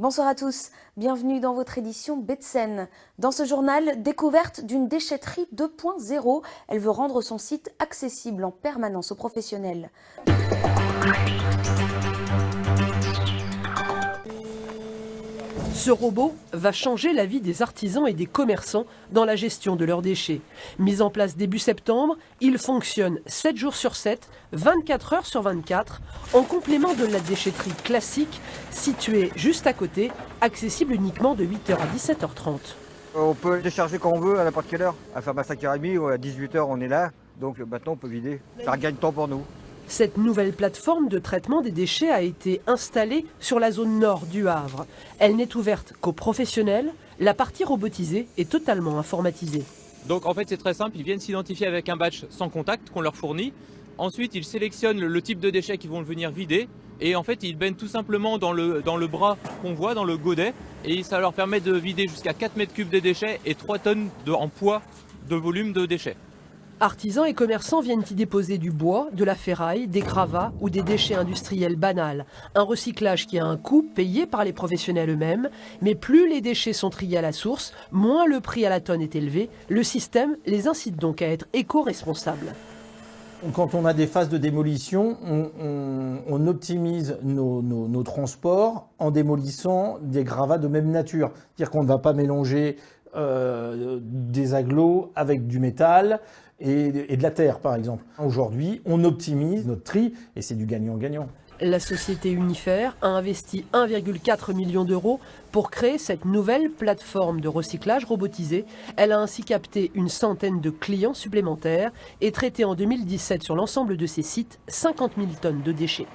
Bonsoir à tous, bienvenue dans votre édition Betsen. Dans ce journal, découverte d'une déchetterie 2.0. Elle veut rendre son site accessible en permanence aux professionnels. Ce robot va changer la vie des artisans et des commerçants dans la gestion de leurs déchets. Mis en place début septembre, il fonctionne 7 jours sur 7, 24 heures sur 24, en complément de la déchetterie classique située juste à côté, accessible uniquement de 8h à 17h30. On peut le décharger quand on veut, à n'importe quelle heure. À 5h30 ou à 18h, on est là. Donc maintenant, on peut vider. Ça gagne temps pour nous. Cette nouvelle plateforme de traitement des déchets a été installée sur la zone nord du Havre. Elle n'est ouverte qu'aux professionnels. La partie robotisée est totalement informatisée. Donc en fait c'est très simple, ils viennent s'identifier avec un badge sans contact qu'on leur fournit. Ensuite ils sélectionnent le type de déchets qu'ils vont venir vider. Et en fait ils baignent tout simplement dans le bras qu'on voit, dans le godet. Et ça leur permet de vider jusqu'à 4 mètres cubes de déchets et 3 tonnes en poids de volume de déchets. Artisans et commerçants viennent y déposer du bois, de la ferraille, des gravats ou des déchets industriels banals. Un recyclage qui a un coût payé par les professionnels eux-mêmes. Mais plus les déchets sont triés à la source, moins le prix à la tonne est élevé. Le système les incite donc à être éco-responsables. Quand on a des phases de démolition, on optimise nos transports en démolissant des gravats de même nature. C'est-à-dire qu'on ne va pas mélanger des agglos avec du métal et de la terre, par exemple. Aujourd'hui, on optimise notre tri et c'est du gagnant-gagnant. La société Unifer a investi 1,4 million d'euros pour créer cette nouvelle plateforme de recyclage robotisée. Elle a ainsi capté une centaine de clients supplémentaires et traité en 2017 sur l'ensemble de ses sites 50 000 tonnes de déchets.